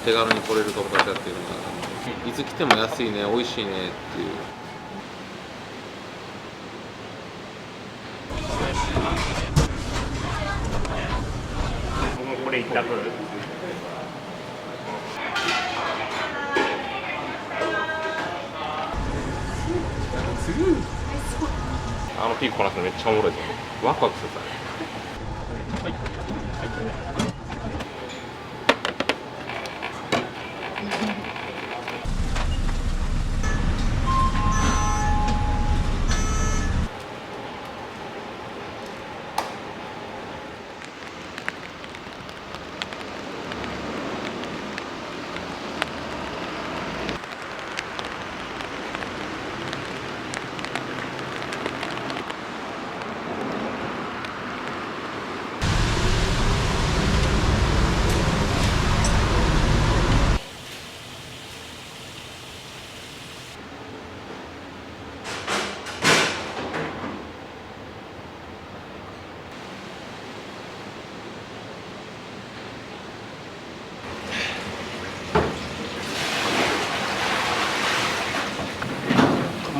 手軽に来れるとんかつ屋っていうのがいつ来ても安いね、美味しいねっていう。僕もこれ一択。あのピークこなすのめっちゃおもろいぞ。ワクワクするさ。はい。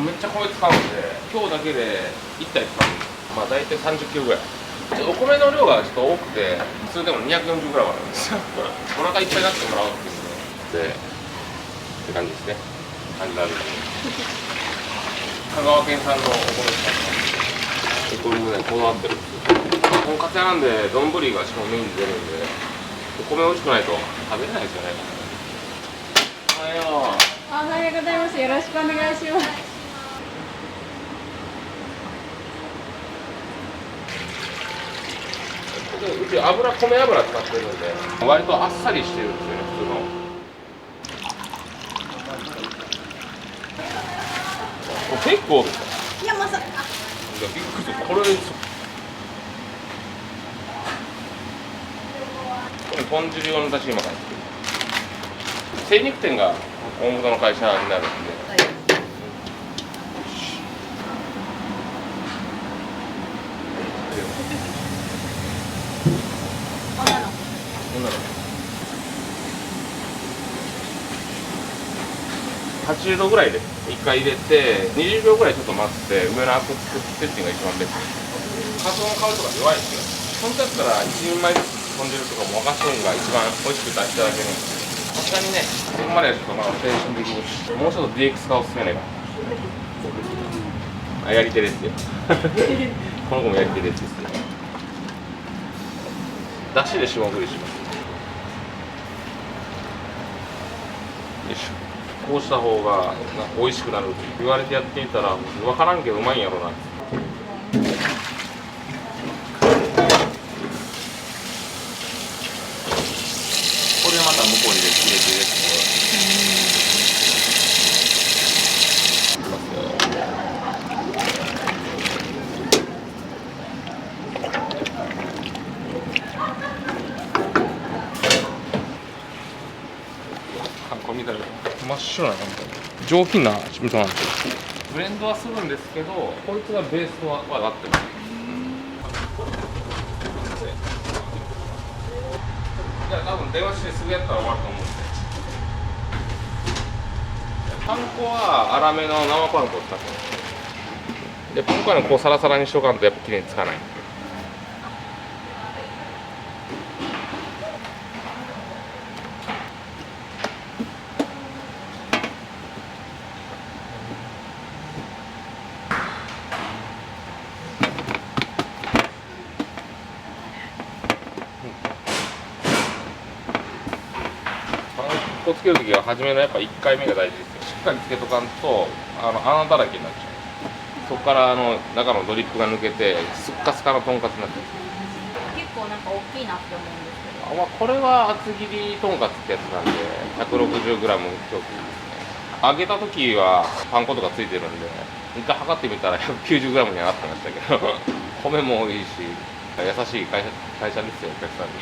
めっちゃ米使うんで、今日だけで1体使うんです。まあ大体30キロぐらい。お米の量がちょっと多くて、それでも240グラムあるんですよ。お腹いっぱいになってもらおうっていうので、って感じですね。感じられる。香川県産のお米使ってます。これもね、こだわってるんですよ。とんかつ屋なんで、丼がしかもメインで出るんで、お米美味しくないと食べれないですよね。おはよう。おはようございます。よろしくお願いします。うち米油使ってるんで割とあっさりしてるんですよね、普通の。結構いや、まさか。びっくりする。これ豚汁用の出汁今から作る。精肉店が大元の会社になるんで、80度ぐらいで1回入れて20秒ぐらいちょっと待って上のアク作ってっていうのが一番ベスト。カツオの香りとか弱いんですよ。本当だったら1人前ずつ豚汁とかも沸かすのが一番美味しくいただけるんですけど、さすがにねそこまでやるとまだ青春できるし、もうちょっと DX 化おすすめねば。やり手ですよ。この子もやり手ですよ。だしで霜降りします。よいしょ。こうした方が美味しくなるって言われてやってみたら分からんけどうまいんやろうな。これまた向こうに入れて観光みたいな真っ白な上品な味噌なんですよ。ブレンドはするんですけど、こいつがベースはなってます。じゃあ多分電話してすぐやったら終わると思うんで。パン粉は粗めの生パン粉を使ってます。でパン粉はねこうサラサラにしとかんとやっぱきれいにつかない。パン粉つけるときは初めのやっぱ1回目が大事ですよ。しっかりつけとかんと穴だらけになっちゃう。そこから中のドリップが抜けてスッカスカのとんかつになってる。結構なんか大きいなって思うんですけど。これは厚切りとんかつってやつなんで 160g 表記ですね。揚げた時はパン粉とかついてるんで一回測ってみたら 190g にはなってましたけど米もいいし優しい会社ですよ、お客さんに。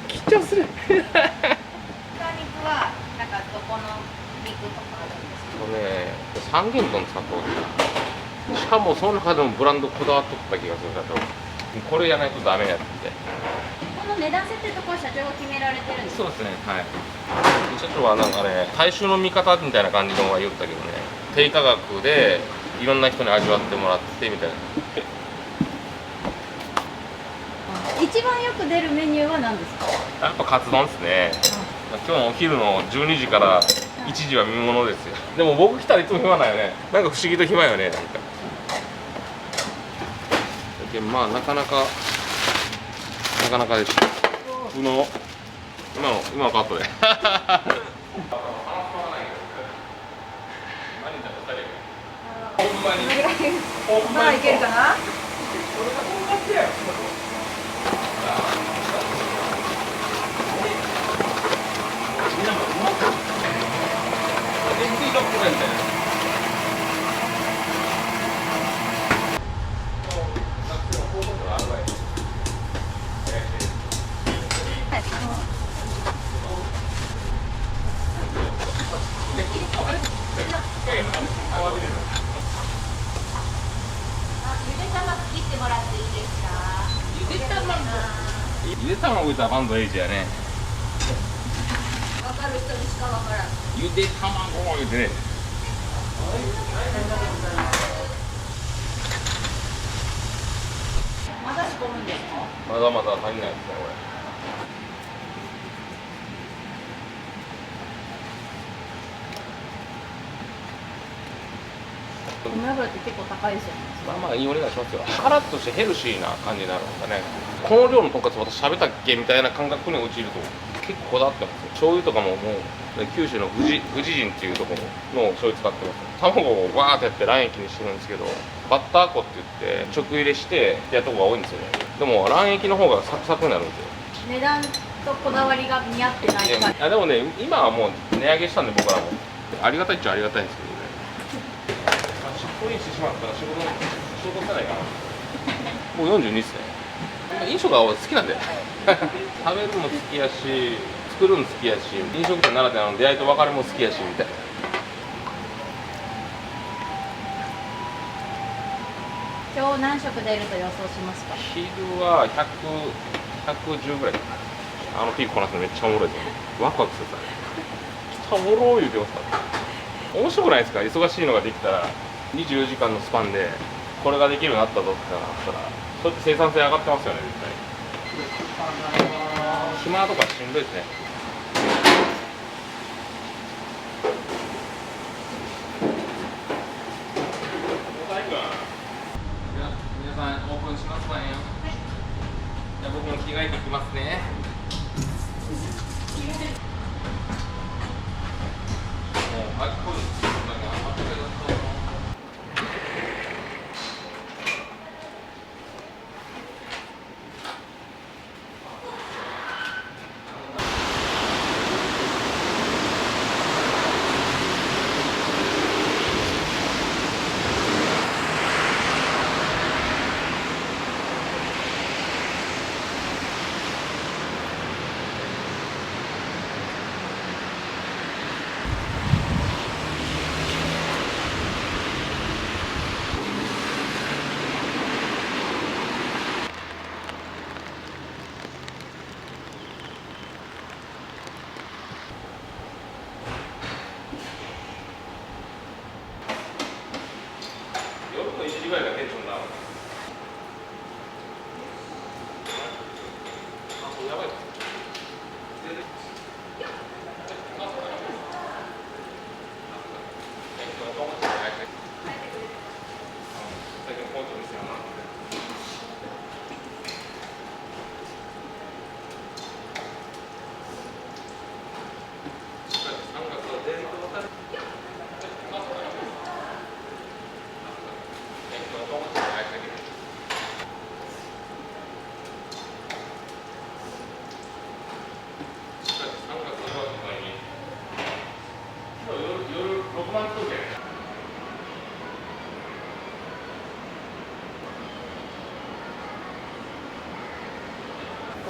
緊張する。豚肉はなんかどこの肉とかあるんですか？三元豚使ったことない。しかもその中でもブランドこだわっとった気がするんだと。これやらないとダメやって。この値段設定とかは社長が決められてるんですか？そうですね、はい。社長はなんかね、大衆の味方みたいな感じのは言ったけどね、低価格でいろんな人に味わってもらってみたいな。一番よく出るメニューは何ですか？やっぱカツ丼ですね。今日のお昼の12時から1時は見ものですよ。でも僕来たらいつも暇ないよね。なんか不思議と暇よね、なんか。だけどまあなかなかです。今のカットで。ほんまに。まあいけるかな？ゆで卵切ってもらっていいですか？ゆで卵いたらバンドエイジやね。わかる人にしかわからん。ゆで卵言うてね。まだ仕込むんですか？まだまだ足りないですね、これ。ごま油って結構高いですよね。まあまあいいお願いしますよ。カラッとしてヘルシーな感じになるんだね。この量のとんかつ私食べたっけみたいな感覚に陥ると結構こだわってますよ。醤油とかももう九州の富士人っていうところの醤油使ってます。卵をわーってやって卵液にしてるんですけど、バッター粉って言って直入れしてやったとこが多いんですよね。でも卵液の方がサクサクになるんですよ。値段とこだわりが見合ってないから。いやでもね、今はもう値上げしたんで僕らもありがたいっちゃありがたいんですけどね。出向員してしまったら仕事せないかな。もう42っすね。飲食が好きなんだよ。食べるの好きやし、作るの好きやし、飲食店ならではの出会いと別れも好きやしみたいな。今日何食出ると予想しますか？昼は110ぐらいかな。あのピークこなすのめっちゃおもろいですよ。ワクワクするさ。おもろい言うてますから。面白くないですか？忙しいのができたら24時間のスパンでこれができるようになったぞってなったら、そうやって生産性上がってますよね、絶対。暇とかしんどいですね。皆さんオープンしますかね。じゃあ僕も着替えてきますね。もうあっこいい。夜の1時ぐらいがテンションダウン。やばい。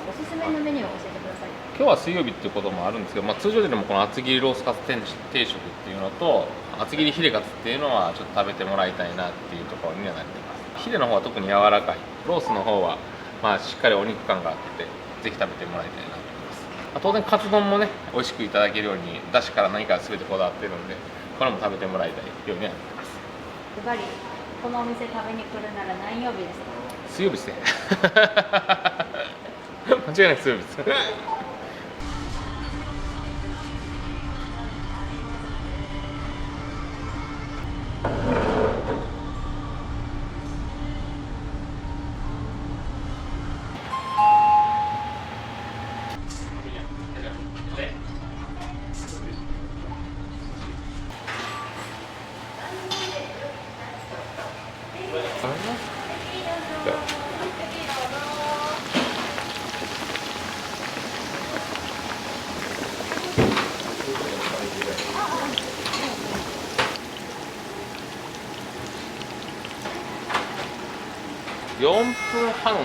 おすすめのメニューを教えてください。今日は水曜日っていうこともあるんですけど、通常でもこの厚切りロースカツ定食っていうのと厚切りヒレカツっていうのはちょっと食べてもらいたいなっていうところにはなってます。ヒレの方は特に柔らかい、ロースの方はまあしっかりお肉感があってぜひ食べてもらいたいなと思います。当然カツ丼もね美味しくいただけるようにだしから何から全てこだわってるんで、これも食べてもらいたいようにはなってます。ズバリこのお店食べに来るなら何曜日ですか？水曜日ですね間違いなく水曜日です4分半か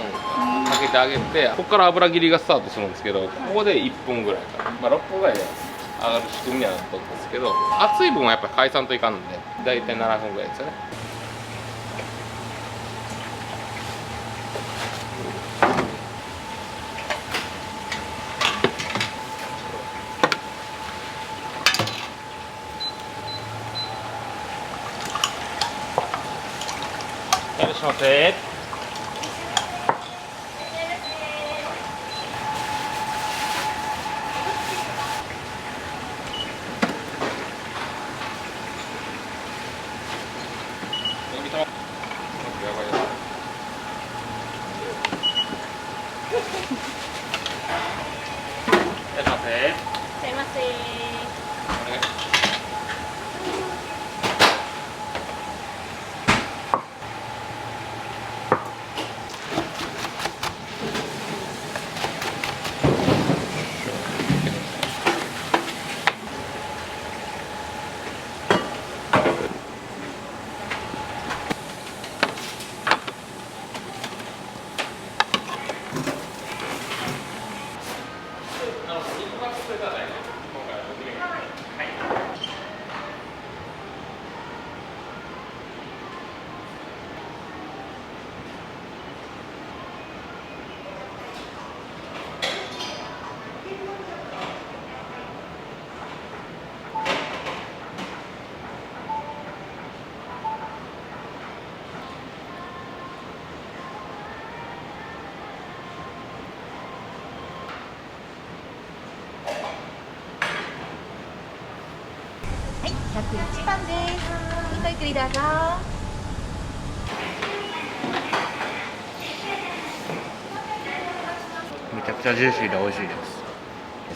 けてあげて、ここから油切りがスタートするんですけど、ここで1分ぐらいかな、まあ、6分ぐらいで上がる仕組みにはなったんですけど、熱い分はやっぱり解散といかんので大体7分ぐらいですよね。いらっしゃいませ。すいません。はい、101番です。ごゆっくりどうぞ。めちゃくちゃジューシーで美味しいです。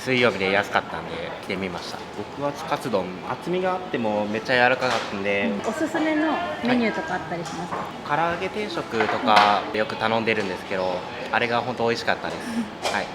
水曜日で安かったんで来てみました。僕はカツ丼厚みがあってもめっちゃ柔らかかったんで、おすすめのメニューとかあったりしますか？唐揚げ定食とかよく頼んでるんですけど、あれが本当美味しかったです。はい。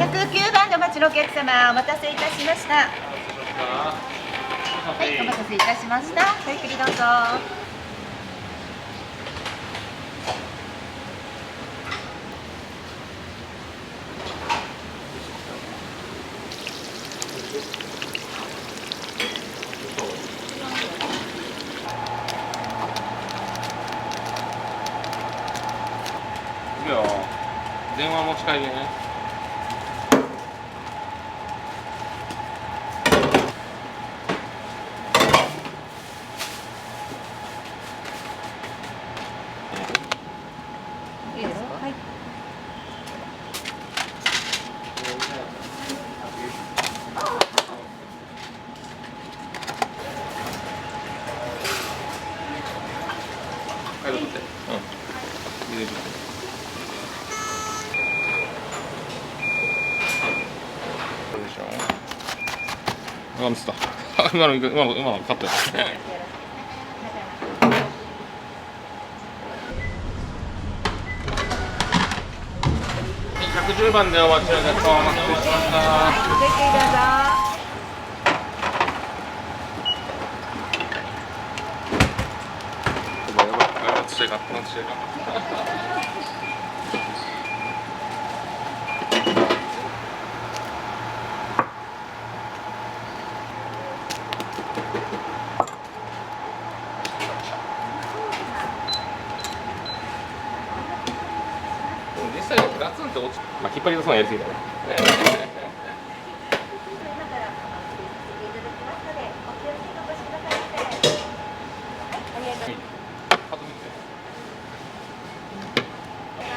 109番でお待ちのお客様、お待たせいたしました。はい、お待たせいたしました。ごゆっくりどうぞ。いいよ、電話持ち帰りね。いいですか？はい。はい、どうぞって。入れる。どうでしょう。あ、ミスった。今のカットや。101 110番でお待ちのお客様お待たせしました。ごゆっくりどうぞ。違うか違うか。実際ガツンと落ち、まあ引っ張り出すのはやりすぎだね。今からいただきますので、お気をつけてお越しくださいませ。はい、ありがとうございます。ハート見て。はい、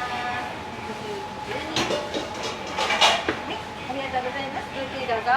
ありがとうございます。ごゆっくりどうぞ。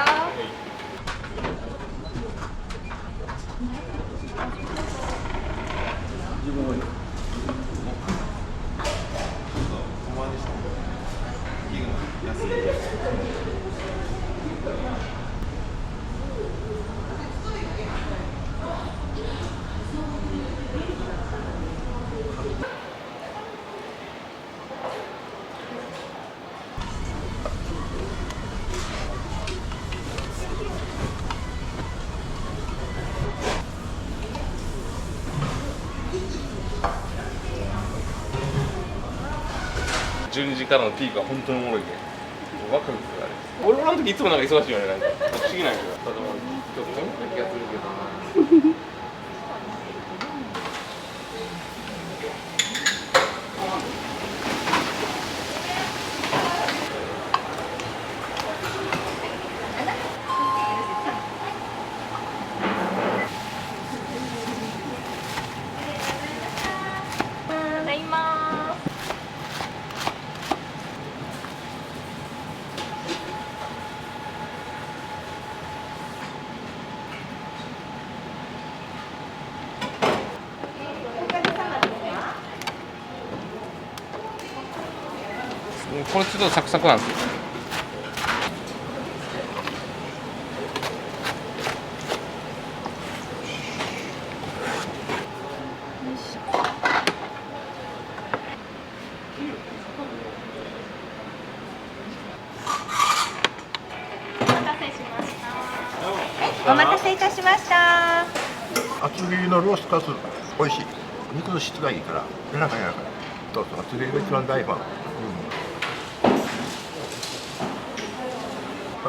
12時からのピークは本当におもろいけん。分かるんですよ、あれ。俺らの時いつもなんか忙しいよね、なんか。不思議なんやけど。ただ、ちょっとこんな気がするけどな。ただいま。これちょっとサクサクなんですよ。お待たせいたしました。厚切りのロースカツ美味しい。肉の質がいいから柔らかい柔らかい。そうそう、厚切りが一番大ファン。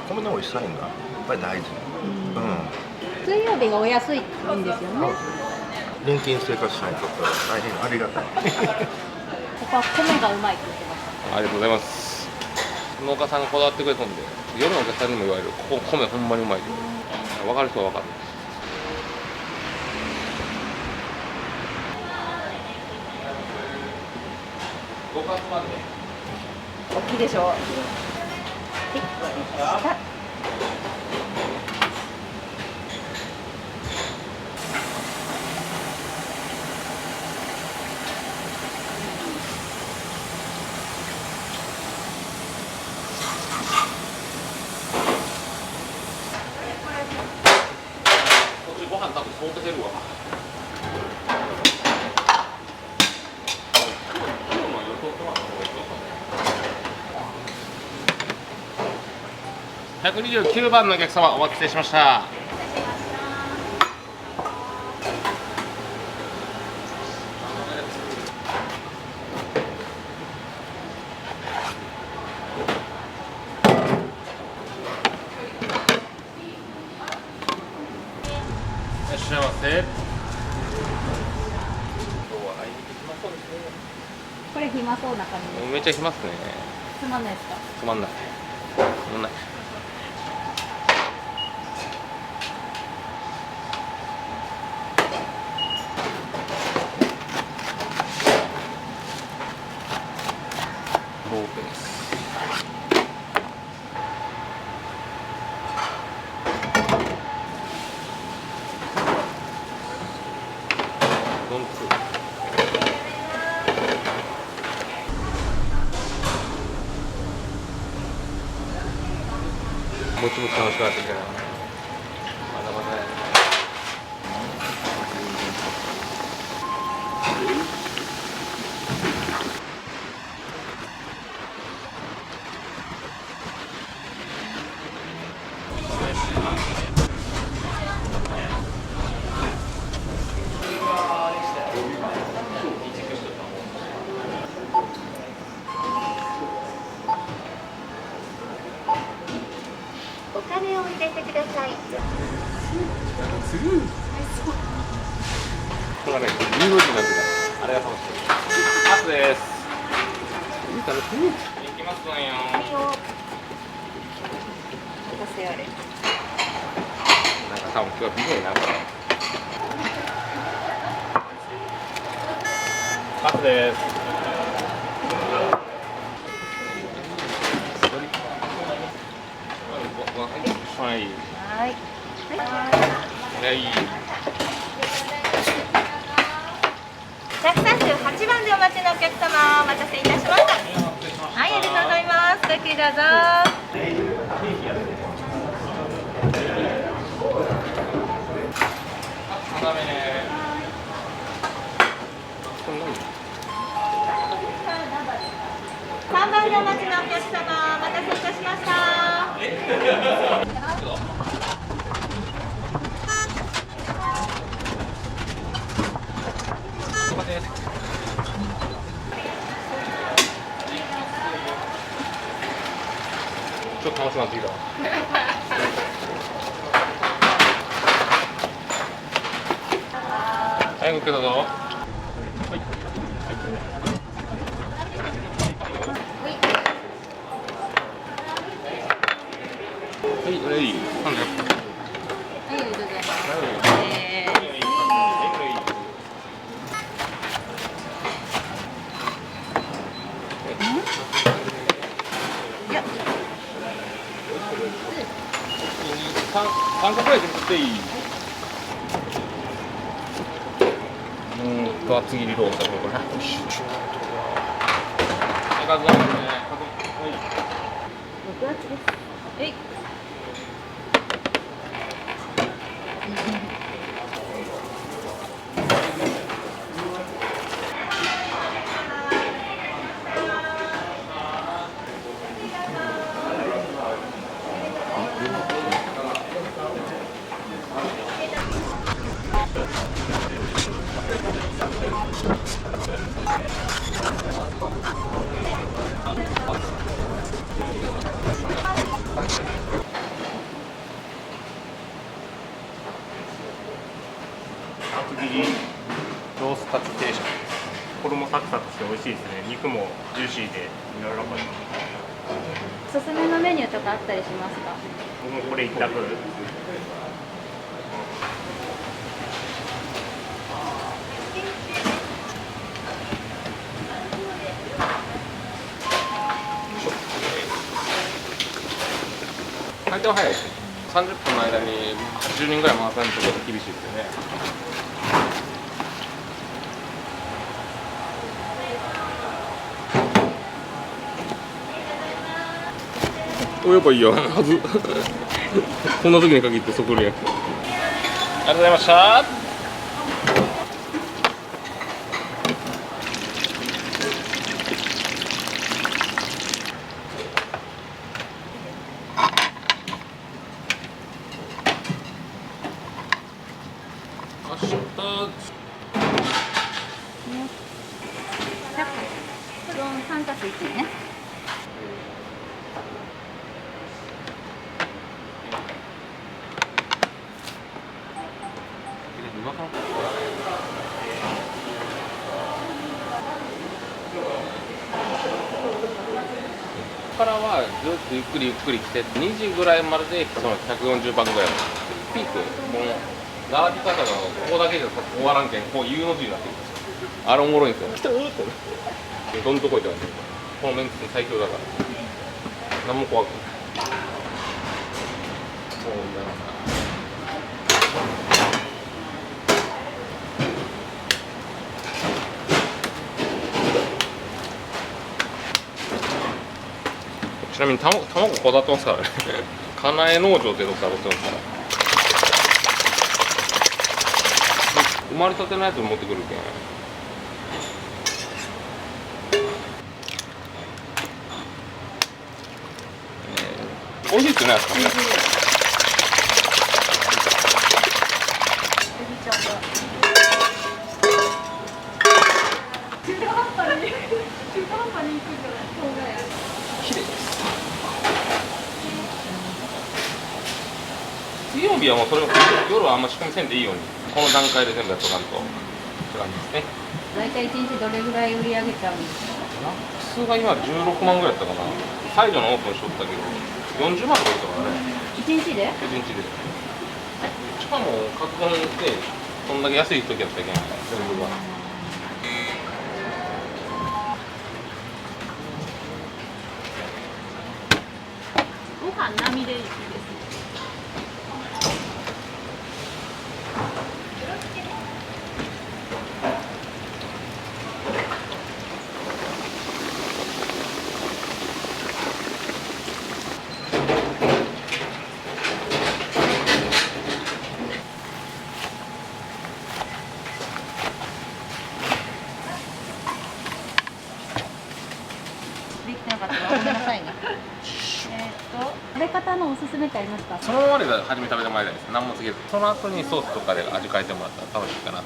米の美味しさがやっぱり大事。水曜日がお安いんですよね。年金生活者にとっては大変ありがたい。ここは米がうまいって言ってました。ありがとうございます。農家さんがこだわってくれたんで、夜のお客さんにも言われる、ここ米ほんまにうまいって。分かる人は分かる。5月まで。大きいでしょう。はい、わかりました。途中ご飯多分そうてるわ。129番のお客様お待たせしました。いらっしゃいませ。今日はあいにく暇そうですね。これ暇そうな感じです。めっちゃ暇っすね。つまんないですか。つまんない。つまんない。ローペです。ドンツー。もちもち楽しくなってきたな。まだまだやね。ください。これがね、15時になってた。あれが楽しみ。パスです。いい楽しみ。行きますわよ。なんか多分今日はビデオになるから。パスです。はい。はい。はい。138番でお待ちのお客様、お待たせいたしました。はい、ありがとうございます。ごゆっくりどうぞ。斜めね。3番でお待ちのお客様、お待たせいたしました。ちょっと楽しくなってきたわ。はい、ごゆっくりどうぞ。はい。はい、レディー。なんだよ。はい、ありがとうございます。3個くらいで作っていい？厚切りロースだこれ。はい、数あるね。6月です。はい。厚切りロースカツ定食。衣サクサクして美味しいですね。肉もジューシーで柔らかい。おすすめのメニューとかあったりしますか？僕もこれ一択。回転は早いですね。30分の間に80人ぐらい回さないとちょっと厳しいですよね。お、やっぱいいやはずこんな時に限ってそこにありがとうございました。明日うどん3たす1ね。ここからはずっとゆっくりゆっくり来て2時ぐらいまででその140番ぐらいピークもう並び方がここだけじゃ終わらんけんこう U の字になってるんですよ。あれおもろいんですよ。来たーってどんとこいって感じ。このメンツ最強だから何も怖くない。そうだな。ちなみに卵こだわってますからねかなえ農場ってとこから持ってますから生まれたてのやつ持ってくるけん美味しいっすよね、あそこね。綺麗です。準備はもうそれを夜はあんま仕込みせんでいいようにこの段階で全部やっとかんとって感じですね。大体1日どれぐらい売り上げちゃうんですか？普通が今16万ぐらいやったかな。最初のオープンしとったけど40万とか言ったからね。1日で？ 1日でしかも格好でそんだけ安い時やったらいけない全部が。ご飯並でいいです。できてなかったらごめんなさいね。食べ方のおすすめってありますか？そのままで初め食べてもらいたいです。何もつけずその後にソースとかで味変えてもらったら楽しいかなと。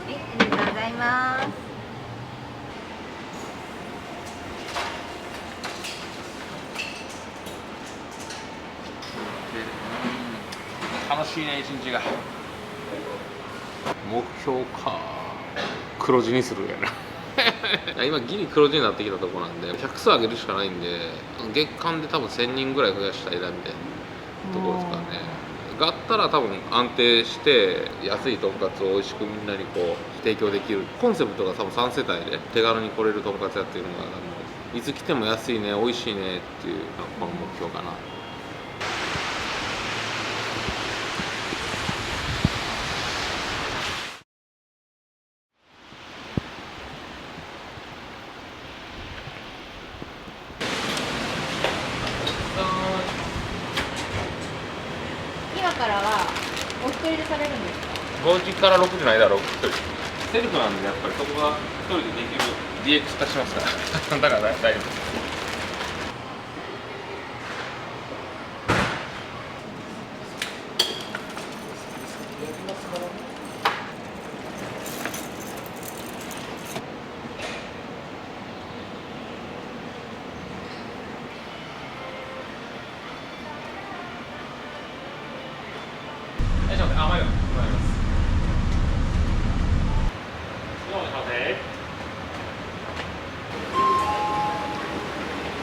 ありがとうございます。楽しいね一日が。目標か黒字にするやな今ギリ黒字になってきたとこなんで100数上げるしかないんで月間で多分1000人ぐらい増やしたいなみたいなところですからね。があったら多分安定して安いとんかつを美味しくみんなにこう提供できるコンセプトが多分3世帯で手軽に来れるとんかつ屋っていうのがいつ来ても安いね美味しいねっていうこの目標かな。今からはお一人でされるんですか5時から6時の間は1人セルフなんでやっぱりそこが1人でできる DX 化しますからだから大丈夫です。いらっしゃいませ。あ、前がございます。どうもいらっしゃいませ。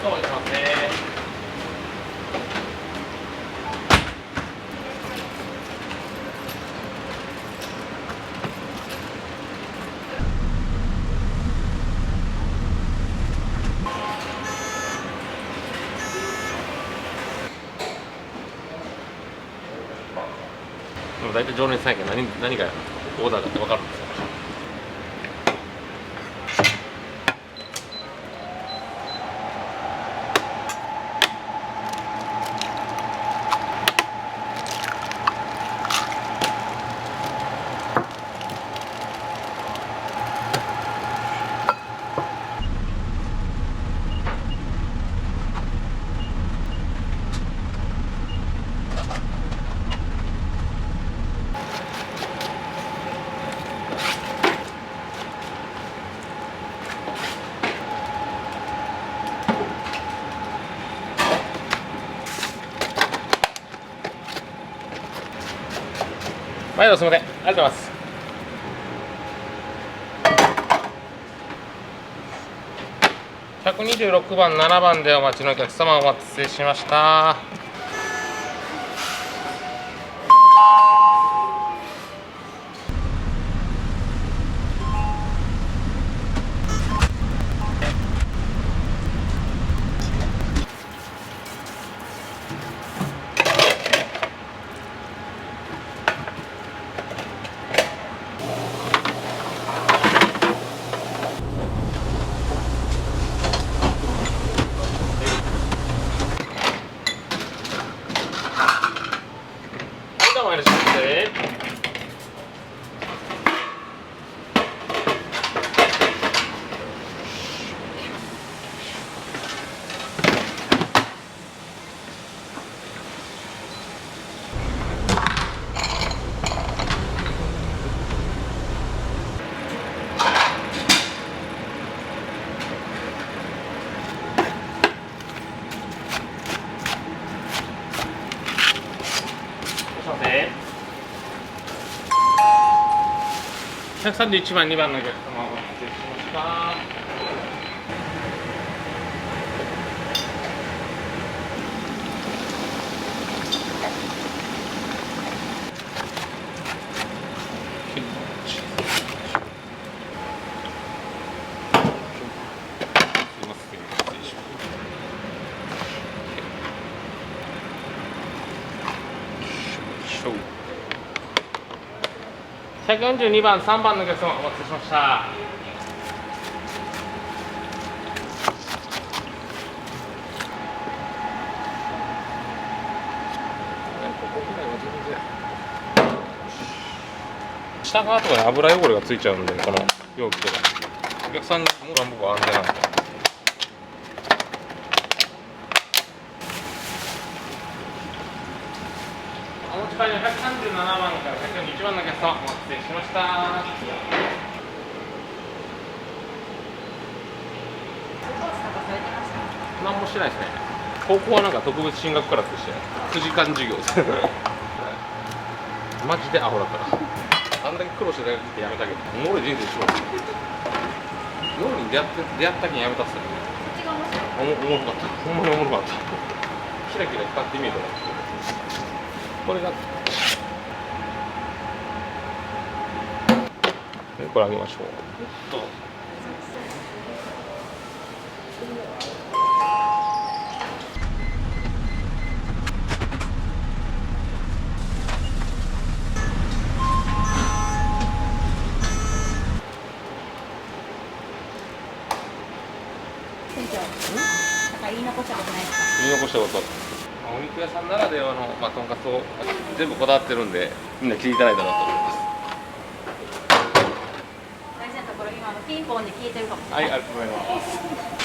どうもいらっしゃいませ。でも大体常連さんやけど何がオーダーかって分かるんですよ。毎度すみません。ありがとうございます。126番、7番でお待ちのお客様、お待たせしました。どうもいらっしゃいませ。131番、2番のお客様、お待たせしました。142番、3番のお客様、お待たせしました。下側とかに油汚れがついちゃうんで、この容器とかお客さんにも僕は安全なんで。お持ち帰りの137番から141番のお客様、お待たせしました。何もしてないですね。高校はなんか特別進学クラスでして9時間授業ですマジでアホだったらあんだけ苦労して大学ってやめたけどおもろい人生しよう。夜に出会ったけんやめたっすよね。おもろかった。ほんまにおもろかった。キラキラ光って見えたらこれがこれあげましょう。店長、なんか言い残したことないですか？言い残したこと、お肉屋さんならではの、とんかつを全部こだわってるんでみんな聞いていただいたらと思います。大事なところ今ピンポンで聞いてるかもしれない。はい、ありがとうございます。